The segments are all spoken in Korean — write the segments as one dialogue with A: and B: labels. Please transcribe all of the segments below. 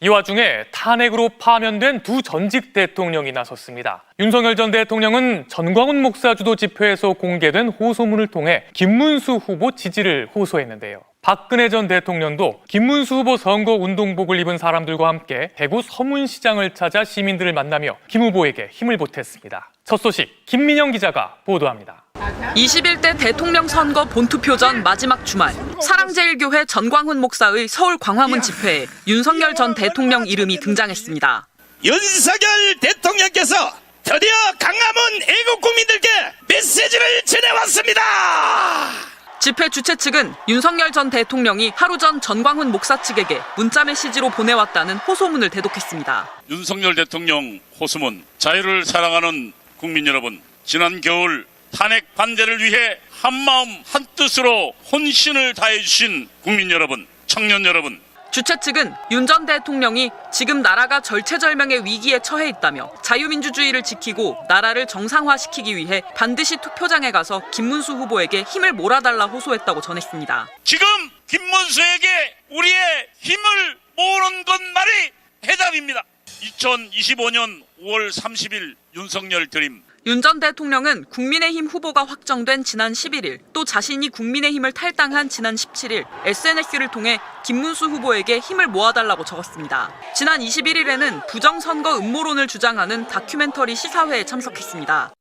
A: 이 와중에 탄핵으로 파면된 두 전직 대통령이 나섰습니다. 윤석열 전 대통령은 전광훈 목사 주도 집회에서 공개된 호소문을 통해 김문수 후보 지지를 호소했는데요. 박근혜 전 대통령도 김문수 후보 선거 운동복을 입은 사람들과 함께 대구 서문시장을 찾아 시민들을 만나며 김 후보에게 힘을 보탰습니다. 첫 소식 김민영 기자가 보도합니다.
B: 21대 대통령 선거 본투표 전 마지막 주말 사랑제일교회 전광훈 목사의 서울 광화문 집회에 윤석열 전 대통령 이름이 등장했습니다.
C: 윤석열 대통령께서 드디어 강화문 애국 국민들께 메시지를 전해왔습니다.
B: 집회 주최 측은 윤석열 전 대통령이 하루 전 전광훈 목사 측에게 문자 메시지로 보내왔다는 호소문을 대독했습니다.
D: 윤석열 대통령 호소문, 자유를 사랑하는 국민 여러분, 지난 겨울 탄핵 반대를 위해 한마음 한뜻으로 혼신을 다해주신 국민 여러분, 청년 여러분.
B: 주최 측은 윤 전 대통령이 지금 나라가 절체절명의 위기에 처해 있다며 자유민주주의를 지키고 나라를 정상화시키기 위해 반드시 투표장에 가서 김문수 후보에게 힘을 몰아달라 호소했다고 전했습니다.
D: 지금 김문수에게 우리의 힘을 모으는 것 말이 해답입니다. 2025년 5월 30일 윤석열 드림.
B: 윤 전 대통령은 국민의힘 후보가 확정된 지난 11일, 또 자신이 국민의힘을 탈당한 지난 17일 SNS를 통해 김문수 후보에게 힘을 모아달라고 적었습니다. 지난 21일에는 부정선거 음모론을 주장하는 다큐멘터리 시사회에 참석했습니다.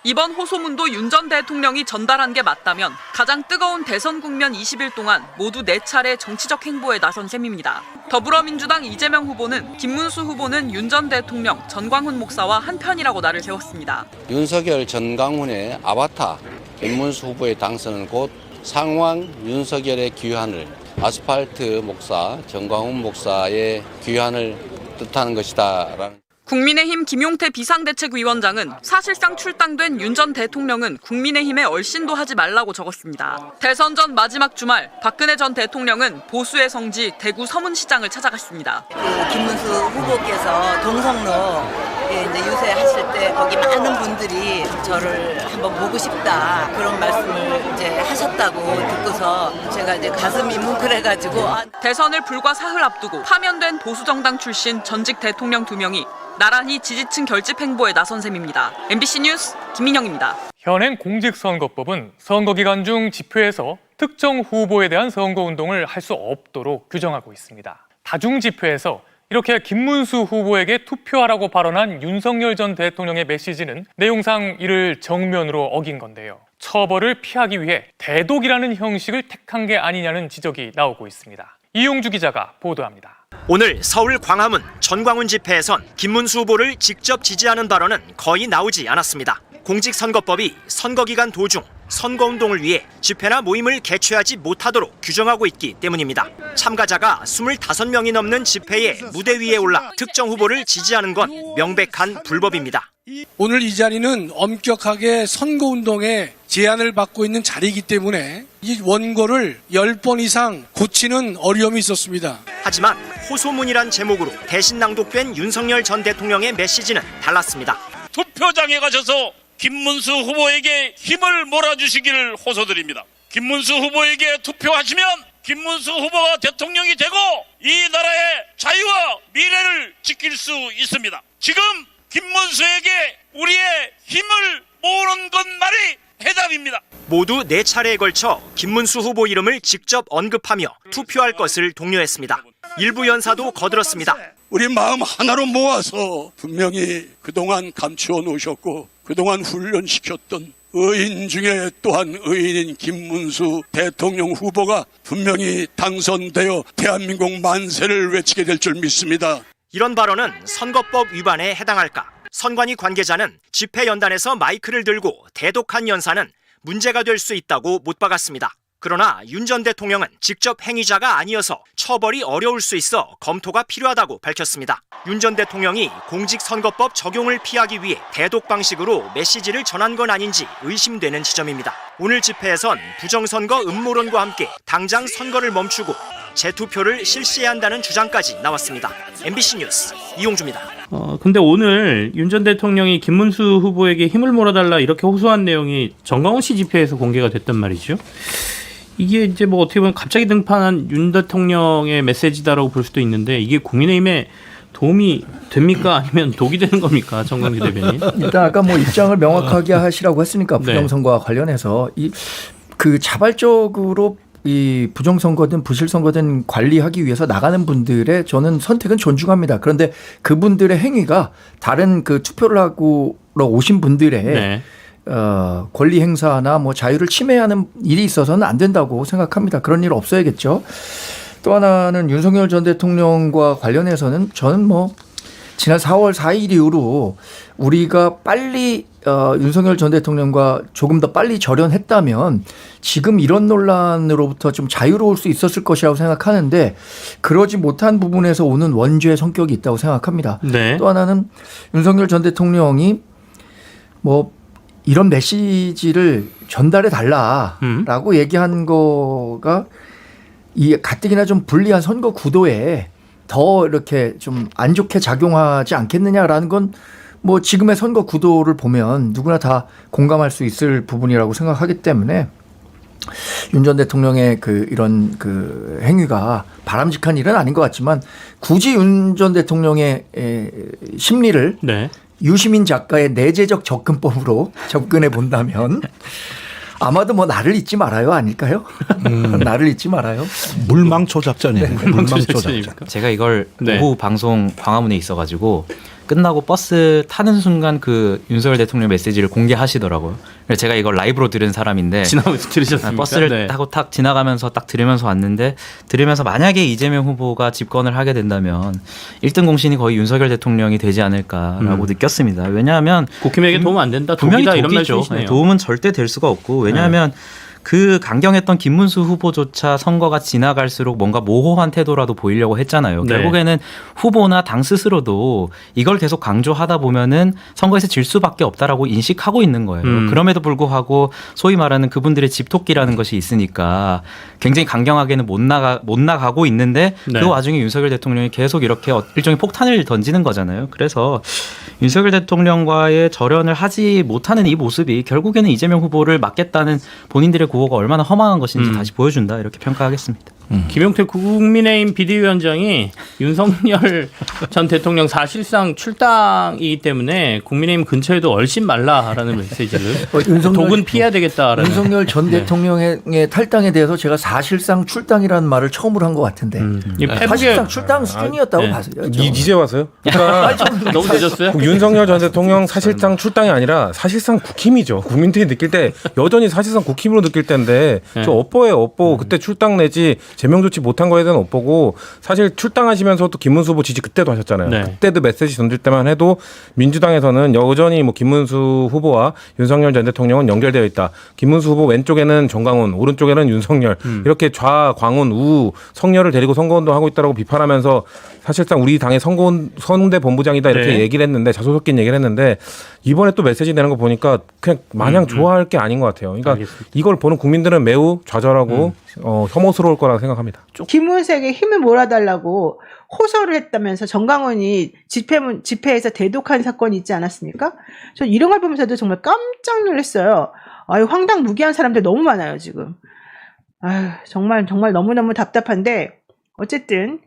B: 이번 호소문도 윤 전 대통령이 전달한 게 맞다면 가장 뜨거운 대선 국면 20일 동안 모두 4차례 정치적 행보에 나선 셈입니다. 더불어민주당 이재명 후보는 김문수 후보는 윤 전 대통령, 전광훈 목사와 한편이라고 날을 세웠습니다.
E: 윤석열, 전광훈의 아바타 김문수 후보의 당선은 곧 상황 윤석열의 귀환을, 아스팔트 목사, 전광훈 목사의 귀환을 뜻하는 것이다라는.
B: 국민의힘 김용태 비상대책위원장은 사실상 출당된 윤 전 대통령은 국민의힘에 얼씬도 하지 말라고 적었습니다. 대선 전 마지막 주말 박근혜 전 대통령은 보수의 성지 대구 서문시장을 찾아갔습니다.
F: 김문수 후보께서 동성로에 이제 유세하실 때 거기 많은 분들이 저를 한번 보고 싶다 그런 말씀을 이제 하셨다고 듣고서 제가 이제 가슴이 뭉클해가지고
B: 대선을 불과 사흘 앞두고 파면된 보수정당 출신 전직 대통령 2명이 나란히 지지층 결집 행보에 나선 셈입니다. MBC 뉴스 김민영입니다.
A: 현행 공직선거법은 선거 기간 중 집회에서 특정 후보에 대한 선거운동을 할 수 없도록 규정하고 있습니다. 다중집회에서 이렇게 김문수 후보에게 투표하라고 발언한 윤석열 전 대통령의 메시지는 내용상 이를 정면으로 어긴 건데요. 처벌을 피하기 위해 대독이라는 형식을 택한 게 아니냐는 지적이 나오고 있습니다. 이용주 기자가 보도합니다.
G: 오늘 서울 광화문 전광훈 집회에선 김문수 후보를 직접 지지하는 발언은 거의 나오지 않았습니다. 공직선거법이 선거기간 도중 선거운동을 위해 집회나 모임을 개최하지 못하도록 규정하고 있기 때문입니다. 참가자가 25명이 넘는 집회에 무대 위에 올라 특정 후보를 지지하는 건 명백한 불법입니다.
H: 오늘 이 자리는 엄격하게 선거운동에 제한을 받고 있는 자리이기 때문에 이 원고를 10번 이상 고치는 어려움이 있었습니다.
G: 하지만 호소문이란 제목으로 대신 낭독된 윤석열 전 대통령의 메시지는 달랐습니다.
D: 투표장에 가셔서 김문수 후보에게 힘을 몰아주시기를 호소드립니다. 김문수 후보에게 투표하시면 김문수 후보가 대통령이 되고 이 나라의 자유와 미래를 지킬 수 있습니다. 지금 김문수에게 우리의 힘을 모으는 것 말이 해답입니다.
G: 모두 4차례에 걸쳐 김문수 후보 이름을 직접 언급하며 투표할 것을 독려했습니다. 일부 연사도 거들었습니다.
I: 우리 마음 하나로 모아서 분명히 그동안 감추어 놓으셨고 그동안 훈련시켰던 의인 중에 또한 의인인 김문수 대통령 후보가 분명히 당선되어 대한민국 만세를 외치게 될 줄 믿습니다.
G: 이런 발언은 선거법 위반에 해당할까? 선관위 관계자는 집회 연단에서 마이크를 들고 대독한 연사는 문제가 될 수 있다고 못 박았습니다. 그러나 윤 전 대통령은 직접 행위자가 아니어서 처벌이 어려울 수 있어 검토가 필요하다고 밝혔습니다. 윤 전 대통령이 공직선거법 적용을 피하기 위해 대독 방식으로 메시지를 전한 건 아닌지 의심되는 지점입니다. 오늘 집회에선 부정선거 음모론과 함께 당장 선거를 멈추고 재투표를 실시해야 한다는 주장까지 나왔습니다. MBC 뉴스 이용주입니다.
J: 근데 오늘 윤 전 대통령이 김문수 후보에게 힘을 몰아달라 이렇게 호소한 내용이 전광훈 씨 집회에서 공개가 됐단 말이죠. 이게 이제 뭐 어떻게 보면 갑자기 등판한 윤 대통령의 메시지다라고 볼 수도 있는데 이게 국민의힘에 도움이 됩니까? 아니면 독이 되는 겁니까? 정강기 대변인.
K: 일단 아까 뭐 입장을 명확하게 하시라고 했으니까 부정선거와 관련해서 그 자발적으로 이 부정선거든 부실선거든 관리하기 위해서 나가는 분들의 저는 선택은 존중합니다. 그런데 그분들의 행위가 다른 그 투표를 하고 오신 분들의 권리 행사나 뭐 자유를 침해하는 일이 있어서는 안 된다고 생각합니다. 그런 일 없어야겠죠. 또 하나는 윤석열 전 대통령과 관련해서는 저는 뭐 지난 4월 4일 이후로 우리가 빨리 윤석열 전 대통령과 조금 더 빨리 절연했다면 지금 이런 논란으로부터 좀 자유로울 수 있었을 것이라고 생각하는데 그러지 못한 부분에서 오는 원죄 성격이 있다고 생각합니다.
J: 네.
K: 또 하나는 윤석열 전 대통령이 뭐 이런 메시지를 전달해 달라라고 얘기한 거가 이 가뜩이나 좀 불리한 선거 구도에 더 이렇게 좀 안 좋게 작용하지 않겠느냐라는 건 뭐 지금의 선거 구도를 보면 누구나 다 공감할 수 있을 부분이라고 생각하기 때문에 윤 전 대통령의 이런 행위가 바람직한 일은 아닌 것 같지만 굳이 윤 전 대통령의 심리를 유시민 작가의 내재적 접근법으로 접근해 본다면 아마도 뭐 나를 잊지 말아요 아닐까요? 나를 잊지 말아요.
L: 물망초 작전이에요. 물망초 작전.
M: 제가 이걸 오후 방송 광화문에 있어가지고 끝나고 버스 타는 순간 그 윤석열 대통령 메시지를 공개하시더라고요. 그래서 제가 이걸 라이브로 들은 사람인데
J: 지나가면서 들으셨습니까?
M: 버스를 타고 탁 지나가면서 딱 들으면서 왔는데 들으면서 만약에 이재명 후보가 집권을 하게 된다면 1등 공신이 거의 윤석열 대통령이 되지 않을까라고 느꼈습니다. 왜냐하면
J: 국힘에게 도움 안 된다.
M: 분명히
J: 독이다 이런
M: 독이죠.
J: 말씀이시네요.
M: 도움은 절대 될 수가 없고 왜냐하면 그 강경했던 김문수 후보조차 선거가 지나갈수록 뭔가 모호한 태도라도 보이려고 했잖아요. 결국에는 후보나 당 스스로도 이걸 계속 강조하다 보면은 선거에서 질 수밖에 없다라고 인식하고 있는 거예요. 그럼에도 불구하고 소위 말하는 그분들의 집토끼라는 것이 있으니까 굉장히 강경하게는 못 나가고 있는데 그 와중에 윤석열 대통령이 계속 이렇게 일종의 폭탄을 던지는 거잖아요. 그래서 윤석열 대통령과의 절연을 하지 못하는 이 모습이 결국에는 이재명 후보를 막겠다는 본인들의 구호가 얼마나 허망한 것인지 다시 보여준다 이렇게 평가하겠습니다.
J: 김용태 국민의힘 비대위원장이 윤석열 전 대통령 사실상 출당이기 때문에 국민의힘 근처에도 얼씬 말라라는 메시지를 독은 피해야 되겠다라는.
K: 윤석열 전 대통령의 탈당에 대해서 제가 사실상 출당이라는 말을 처음으로 한 것 같은데 사실상 출당 수준이었다고 봤어요.
N: 이제 와서요?
J: 너무 늦었어요?
N: 윤석열 전 대통령 사실상 출당이 아니라 사실상 국힘이죠. 국민들이 느낄 때 여전히 사실상 국힘으로 느낄 때인데 저 업보예요. 업보. 그때 출당 내지 제명 조치 못한 거에 대한 업보고 사실 출당하시면서도 김문수 후보 지지 그때도 하셨잖아요. 그때도 메시지 던질 때만 해도 민주당에서는 여전히 뭐 김문수 후보와 윤석열 전 대통령은 연결되어 있다. 김문수 후보 왼쪽에는 정강훈, 오른쪽에는 윤석열 이렇게 좌광훈, 우, 성렬을 데리고 선거운동 하고 있다라고 비판하면서 사실상 우리 당의 선대 본부장이다 이렇게 얘기를 했는데 자소 섞인 얘기를 했는데 이번에 또 메시지 내는 거 보니까 그냥 마냥 좋아할 게 아닌 것 같아요. 그러니까 이걸 보는 국민들은 매우 좌절하고 혐오스러울 거라고 생각합니다.
O: 김문수에게 힘을 몰아달라고 호소를 했다면서 정강훈이 집회에서 대독한 사건이 있지 않았습니까? 저 이런 걸 보면서도 정말 깜짝 놀랐어요. 아유, 황당무계한 사람들 너무 많아요 지금. 아유, 정말 너무너무 답답한데 어쨌든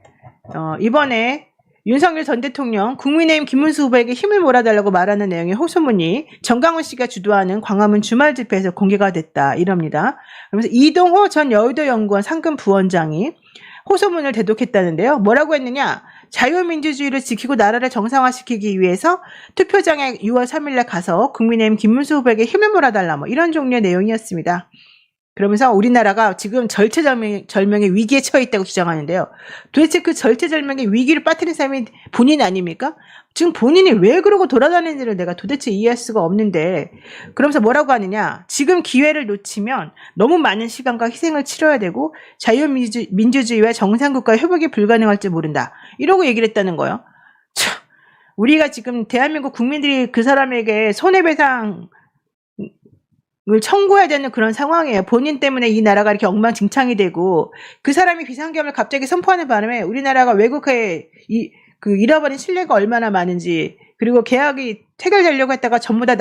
O: 이번에 윤석열 전 대통령 국민의힘 김문수 후보에게 힘을 몰아달라고 말하는 내용의 호소문이 정강훈 씨가 주도하는 광화문 주말 집회에서 공개가 됐다 이럽니다. 그러면서 이동호 전 여의도 연구원 상근 부원장이 호소문을 대독했다는데요. 뭐라고 했느냐? 자유민주주의를 지키고 나라를 정상화시키기 위해서 투표장에 6월 3일에 가서 국민의힘 김문수 후보에게 힘을 몰아달라 뭐 이런 종류의 내용이었습니다. 그러면서 우리나라가 지금 절체절명의 위기에 처해 있다고 주장하는데요. 도대체 그 절체절명의 위기를 빠뜨린 사람이 본인 아닙니까? 지금 본인이 왜 그러고 돌아다니는지를 내가 도대체 이해할 수가 없는데 그러면서 뭐라고 하느냐. 지금 기회를 놓치면 너무 많은 시간과 희생을 치러야 되고 자유민주주의와 정상국가 회복이 불가능할지 모른다. 이러고 얘기를 했다는 거예요. 참, 우리가 지금 대한민국 국민들이 그 사람에게 손해배상 을 청구해야 되는 그런 상황이에요. 본인 때문에 이 나라가 이렇게 엉망진창이 되고 그 사람이 비상계엄을 갑자기 선포하는 바람에 우리나라가 외국에 잃어버린 신뢰가 얼마나 많은지 그리고 계약이 체결되려고 했다가 전부 다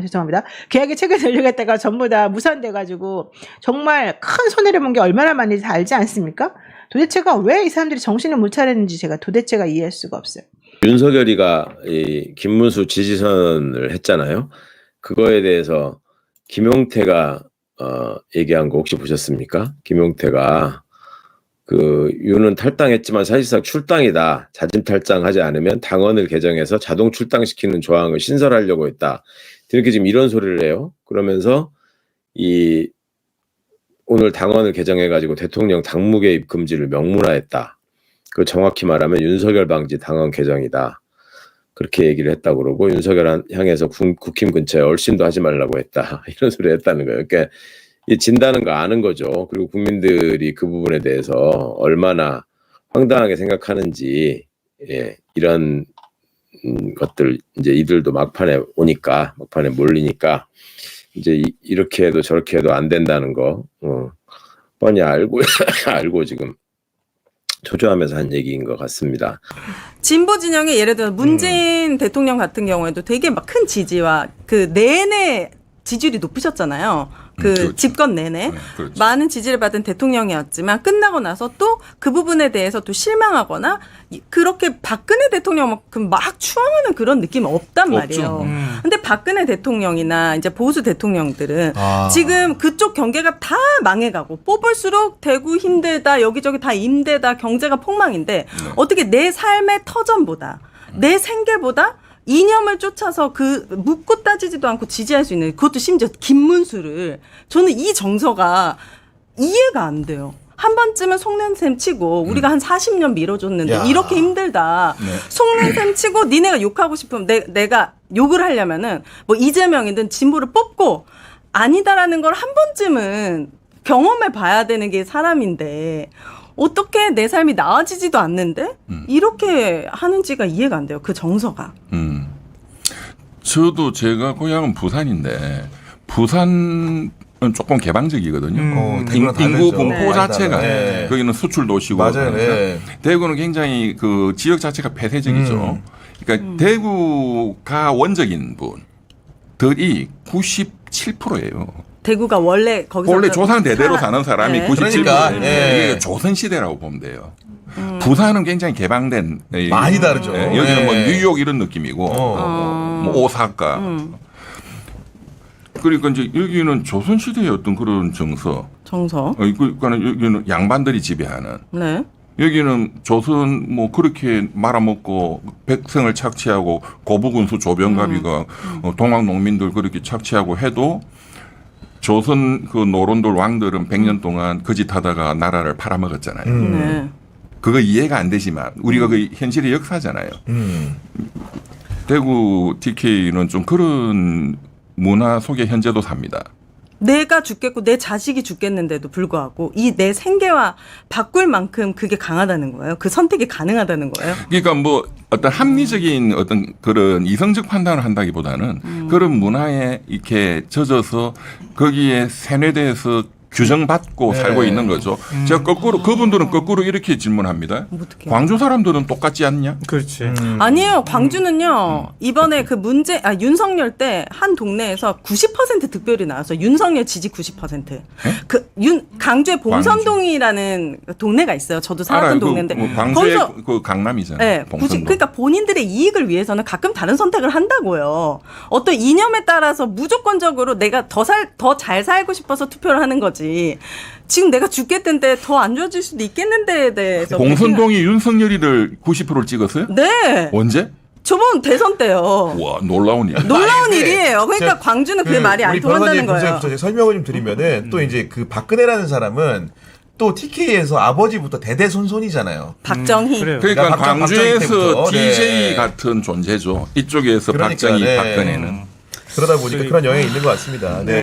O: 죄송합니다. 계약의 책을 늘리겠다가 전부 다 무산돼가지고 정말 큰 손해를 본 게 얼마나 많은지 다 알지 않습니까? 도대체가 왜 이 사람들이 정신을 못 차렸는지 제가 도대체가 이해할 수가 없어요.
P: 윤석열이가 이 김문수 지지선을 했잖아요. 그거에 대해서 김용태가 얘기한 거 혹시 보셨습니까? 김용태가 그 윤은 탈당했지만 사실상 출당이다. 자진 탈당하지 않으면 당원을 개정해서 자동 출당시키는 조항을 신설하려고 했다. 이렇게 지금 이런 소리를 해요. 그러면서 이 오늘 당원을 개정해가지고 대통령 당무 개입 금지를 명문화했다. 그 정확히 말하면 윤석열 방지 당원 개정이다. 그렇게 얘기를 했다고 그러고 윤석열 향해서 국힘 근처에 얼씬도 하지 말라고 했다. 이런 소리 했다는 거예요. 그러니까 진다는 거 아는 거죠. 그리고 국민들이 그 부분에 대해서 얼마나 황당하게 생각하는지 이런 것들 이제 이들도 막판에 몰리니까 이제 이렇게 해도 저렇게 해도 안 된다는 거 뻔히 알고 지금 초조하면서 한 얘기인 것 같습니다.
Q: 진보 진영의 예를 들어 문재인 대통령 같은 경우에도 되게 막 큰 지지와 그 내내 지지율이 높으셨잖아요. 그 집권 내내 많은 지지를 받은 대통령이었지만 끝나고 나서 또 그 부분에 대해서 또 실망하거나 그렇게 박근혜 대통령만큼 막 추앙하는 그런 느낌은 없단 말이에요. 근데 박근혜 대통령이나 이제 보수 대통령들은 지금 그쪽 경계가 다 망해가고 뽑을수록 대구 힘들다, 여기저기 다 임대다, 경제가 폭망인데 어떻게 내 삶의 터전보다 내 생계보다 이념을 쫓아서 그 묻고 따지지도 않고 지지할 수 있는, 그것도 심지어 김문수를, 저는 이 정서가 이해가 안 돼요. 한 번쯤은 속는셈 치고 우리가 한 40년 밀어줬는데 이렇게 힘들다. 속는셈 치고 니네가 욕하고 싶으면 내가 욕을 하려면은 뭐 이재명이든 진보를 뽑고 아니다라는 걸 한 번쯤은 경험해 봐야 되는 게 사람인데 어떻게 내 삶이 나아지지도 않는데 이렇게 하는지가 이해가 안 돼요. 그 정서가.
R: 저도 제가 고향은 부산인데 부산은 조금 개방적이거든요. 인구 분포 자체가 거기는 수출 도시고
S: 맞아요.
R: 대구는 굉장히 그 지역 자체가 폐쇄적이죠. 그러니까 대구가 원적인 분들이 97%예요.
Q: 대구가 원래
R: 조상 대대로 사는 사람이 97%.
S: 그러니까,
R: 이게 조선 시대라고 보면 돼요. 부산은 굉장히 개방된
S: 많이 다르죠.
R: 여기는 뭐 뉴욕 이런 느낌이고 뭐 오사카. 그러니까 이제 여기는 조선 시대의 어떤 그런 정서. 그러니까 여기는 양반들이 지배하는.
Q: 네.
R: 여기는 조선 뭐 그렇게 말아먹고 백성을 착취하고 고부군수 조병갑이가 동학 농민들 그렇게 착취하고 해도 조선 그 노론들 왕들은 100년 동안 거짓하다가 나라를 팔아먹었잖아요.
Q: 네.
R: 그거 이해가 안 되지만 우리가 그 현실의 역사잖아요. 대구 TK는 좀 그런 문화 속에 현재도 삽니다.
Q: 내가 죽겠고 내 자식이 죽겠는데도 불구하고 이 내 생계와 바꿀 만큼 그게 강하다는 거예요. 그 선택이 가능하다는 거예요.
R: 그러니까 뭐 어떤 합리적인 어떤 그런 이성적 판단을 한다기보다는 그런 문화에 이렇게 젖어서 거기에 세뇌돼서 규정받고 살고 있는 거죠. 제가 거꾸로 그분들은 거꾸로 이렇게 질문합니다. 광주 사람들은 똑같지 않냐?
N: 그렇지.
Q: 아니에요. 광주는요. 이번에 그 윤석열 때 한 동네에서 90% 득표율이 나와서 윤석열 지지 90%. 강주의 봉선동이라는 동네가 있어요. 저도 살았던 동네인데.
R: 광주의 그 강남이잖아요.
Q: 네, 그러니까 본인들의 이익을 위해서는 가끔 다른 선택을 한다고요. 어떤 이념에 따라서 무조건적으로 내가 더 잘 살고 싶어서 투표를 하는 거지. 지금 내가 죽겠는데 더 안 좋아질 수도 있겠는데에 대해서.
R: 봉선동이 윤석열이를 90%를 찍었어요?
Q: 네.
R: 언제?
Q: 저번 대선 때요.
R: 와, 놀라운 일.
Q: 놀라운 일이에요. 그러니까 광주는 그 말이 안 통한다는 거예요.
S: 설명을 좀 드리면은 또 이제 그 박근혜라는 사람은 또 TK에서 아버지부터 대대손손이잖아요.
Q: 박정희.
R: 그러니까 광주에서 DJ 같은 존재죠. 이쪽에서 박정희, 박근혜는.
S: 그러다 보니까 그런 영향이 있는 것 같습니다. 네.